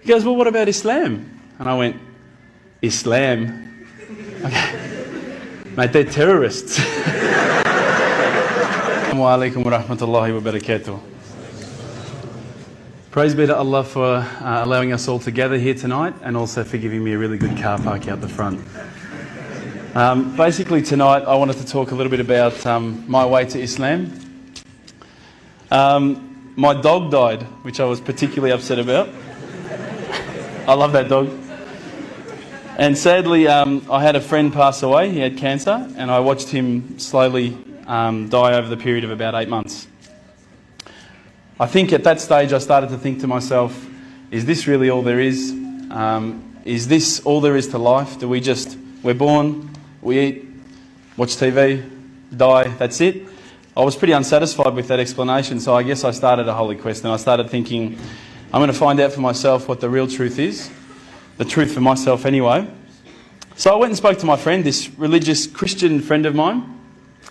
He goes, well, what about Islam? And I went, Islam? Okay. Mate, they're terrorists. Assalamu alaikum wa rahmatullahi wa barakatuh. Praise be to Allah for allowing us all to gather here tonight, and also for giving me a really good car park out the front. Basically tonight I wanted to talk a little bit about my way to Islam. My dog died, which I was particularly upset about. I love that dog. And sadly I had a friend pass away. He had cancer, and I watched him slowly die over the period of about 8 months. I think at that stage I started to think to myself, is this really all there is? Is this all there is to life? We're born, we eat, watch TV, die, that's it? I was pretty unsatisfied with that explanation, so I guess I started a holy quest, and I started thinking, I'm going to find out for myself what the real truth is. The truth for myself anyway. So I went and spoke to my friend, this religious Christian friend of mine,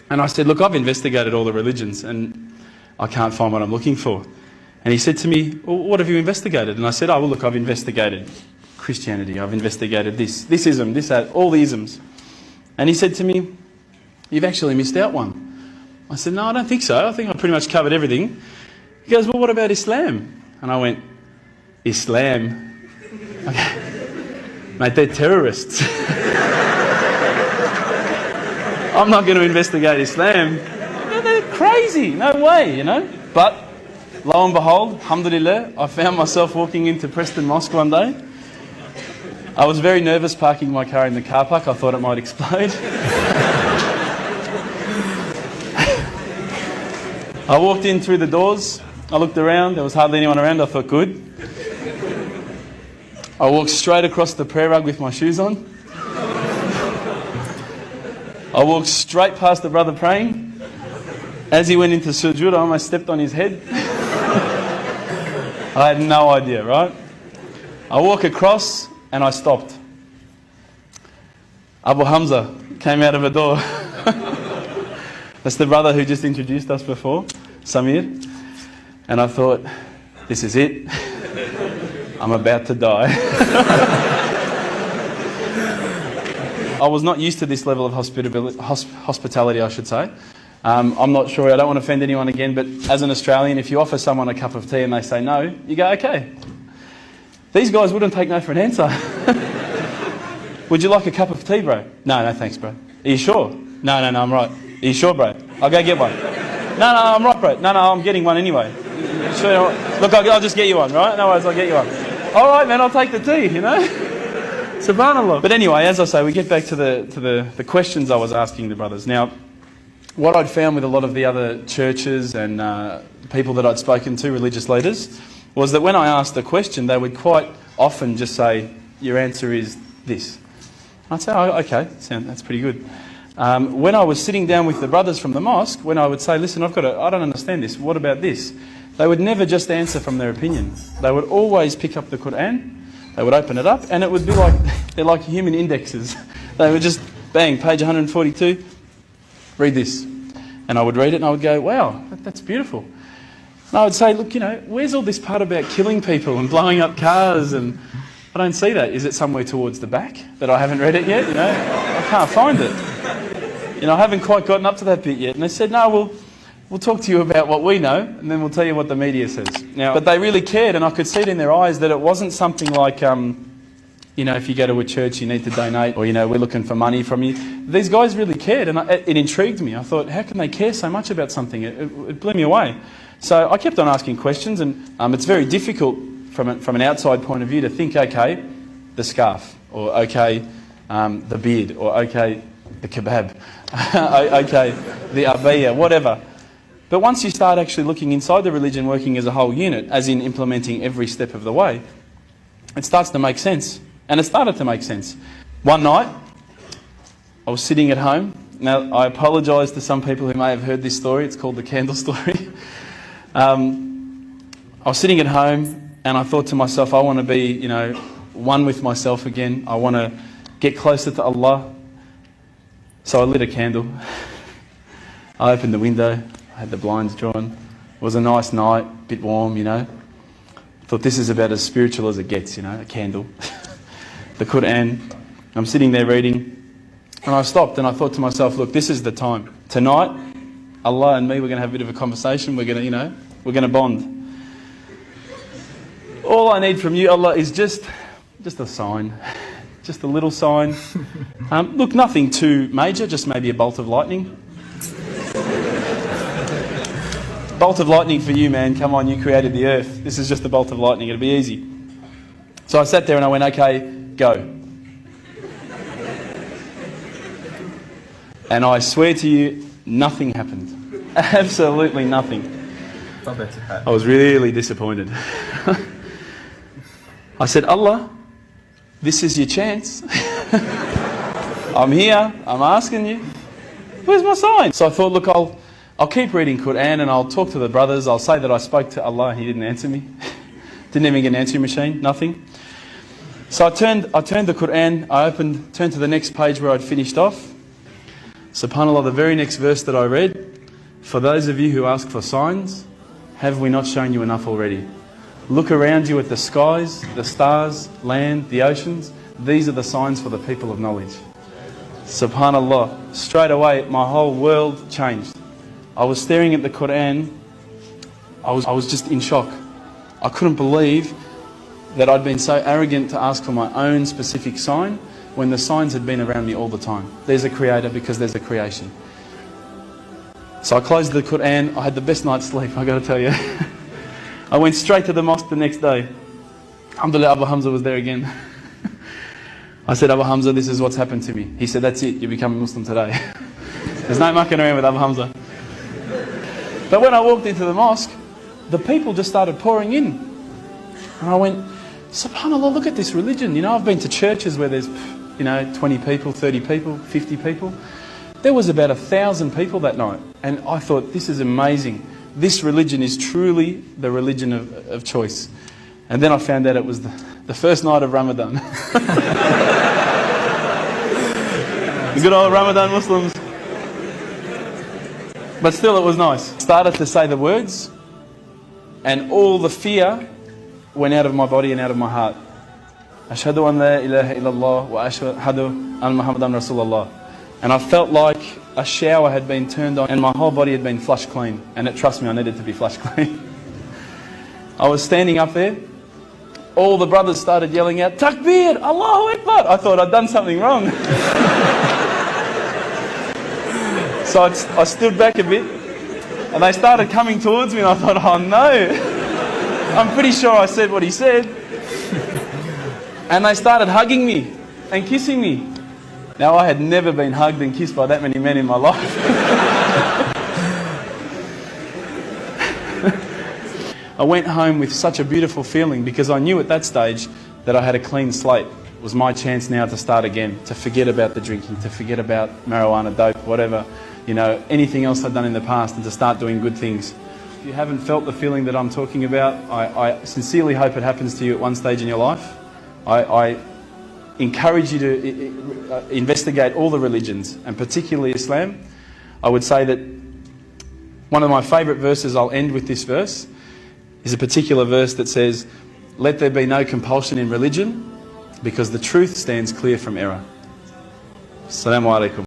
and I said, look, I've investigated all the religions and I can't find what I'm looking for. And he said to me, well, what have you investigated? And I said, oh, well, look, I've investigated Christianity, I've investigated this ism, this, that, all the isms. And he said to me, you've actually missed out one. I said, no, I don't think so. I think I pretty much covered everything. He goes, well, what about Islam? And I went, Islam? Okay. Mate, they're terrorists. I'm not going to investigate Islam. They're crazy. No way, you know. But lo and behold, alhamdulillah, I found myself walking into Preston Mosque one day. I was very nervous parking my car in the car park. I thought it might explode. I walked in through the doors. I looked around. There was hardly anyone around. I thought, good. I walked straight across the prayer rug with my shoes on. I walked straight past the brother praying. As he went into sujood, I almost stepped on his head. I had no idea, right? I walk across and I stopped. Abu Hamza came out of a door. That's the brother who just introduced us before, Samir. And I thought, this is it. I'm about to die. I was not used to this level of hospitality, I should say. I'm not sure, I don't want to offend anyone again, but as an Australian, if you offer someone a cup of tea and they say no, you go, okay. These guys wouldn't take no for an answer. Would you like a cup of tea, bro? No, thanks, bro. Are you sure? No, I'm right. Are you sure, bro? I'll go get one. No, I'm right, bro. No, I'm getting one anyway. Sure, look, I'll just get you one, right? No worries, I'll get you one. All right, man, I'll take the tea, you know? Subhanallah. But anyway, as I say, we get back to the questions I was asking the brothers. Now, what I'd found with a lot of the other churches and people that I'd spoken to, religious leaders, was that when I asked the question, they would quite often just say, your answer is this. I'd say, oh, okay, that's pretty good. When I was sitting down with the brothers from the mosque, when I would say, listen, I don't understand this, what about this? They would never just answer from their opinion. They would always pick up the Quran, they would open it up, and it would be like, they're like human indexes. They would just, bang, page 142, read this. And I would read it and I would go, wow, that's beautiful. And I would say, look, you know, where's all this part about killing people and blowing up cars? And I don't see that. Is it somewhere towards the back that I haven't read it yet? You know, I can't find it. You know, I haven't quite gotten up to that bit yet. And they said, no, we'll talk to you about what we know, and then we'll tell you what the media says. Now, but they really cared, and I could see it in their eyes that it wasn't something like, you know, if you go to a church, you need to donate, or, you know, we're looking for money from you. These guys really cared, and it intrigued me. I thought, how can they care so much about something? It blew me away. So I kept on asking questions, and it's very difficult from an outside point of view to think, okay, the scarf, or okay, the beard, or okay, the kebab, okay, the abaya, whatever. But once you start actually looking inside the religion, working as a whole unit, as in implementing every step of the way, it starts to make sense. And it started to make sense. One night, I was sitting at home. Now, I apologise to some people who may have heard this story. It's called the candle story. I was sitting at home and I thought to myself, I want to be, you know, one with myself again. I want to get closer to Allah. So I lit a candle. I opened the window. I had the blinds drawn. It was a nice night, a bit warm, you know. I thought this is about as spiritual as it gets, you know, a candle. The Quran. I'm sitting there reading, and I stopped and I thought to myself, look, this is the time. Tonight, Allah and me, we're going to have a bit of a conversation. We're going to, you know, we're going to bond. All I need from you, Allah, is just a sign. Just a little sign. Look, nothing too major, just maybe a bolt of lightning. Bolt of lightning for you, man. Come on, you created the earth. This is just a bolt of lightning. It'll be easy. So I sat there and I went, okay, go. And I swear to you, nothing happened. Absolutely nothing. I was really disappointed. I said, Allah, this is your chance. I'm here, I'm asking you. Where's my sign? So I thought, look, I'll keep reading Quran and I'll talk to the brothers. I'll say that I spoke to Allah and He didn't answer me. Didn't even get an answering machine, nothing. So I turned the Quran, turned to the next page where I'd finished off. SubhanAllah, the very next verse that I read, for those of you who ask for signs, have we not shown you enough already? Look around you at the skies, the stars, land, the oceans. These are the signs for the people of knowledge. SubhanAllah, straight away my whole world changed. I was staring at the Quran, I was just in shock. I couldn't believe that I'd been so arrogant to ask for my own specific sign when the signs had been around me all the time. There's a creator because there's a creation. So I closed the Quran. I had the best night's sleep, I got to tell you. I went straight to the mosque the next day. Alhamdulillah, Abu Hamza was there again. I said, Abu Hamza, this is what's happened to me. He said, that's it, you become a Muslim today. There's no mucking around with Abu Hamza. But when I walked into the mosque, the people just started pouring in. And I went, SubhanAllah, look at this religion. You know, I've been to churches where there's, 20 people, 30 people, 50 people. There was about 1,000 people that night. And I thought, this is amazing. This religion is truly the religion of choice. And then I found out it was the first night of Ramadan. The good old Ramadan Muslims. But still it was nice. Started to say the words, and all the fear went out of my body and out of my heart. Ashhadu an la ilaha illallah wa ashhadu an Muhammadan Rasulullah. And I felt like a shower had been turned on and my whole body had been flushed clean. And trust me, I needed to be flushed clean. I was standing up there. All the brothers started yelling out, Takbir, Allahu Akbar. I thought I'd done something wrong. So I stood back a bit and they started coming towards me and I thought, oh no. I'm pretty sure I said what he said. And they started hugging me and kissing me. Now, I had never been hugged and kissed by that many men in my life. I went home with such a beautiful feeling because I knew at that stage that I had a clean slate. It was my chance now to start again, to forget about the drinking, to forget about marijuana, dope, whatever, anything else I'd done in the past, and to start doing good things. If you haven't felt the feeling that I'm talking about, I sincerely hope it happens to you at one stage in your life. I encourage you to investigate all the religions, and particularly Islam. I would say that one of my favourite verses, I'll end with this verse, is a particular verse that says, let there be no compulsion in religion, because the truth stands clear from error. Assalamu alaikum.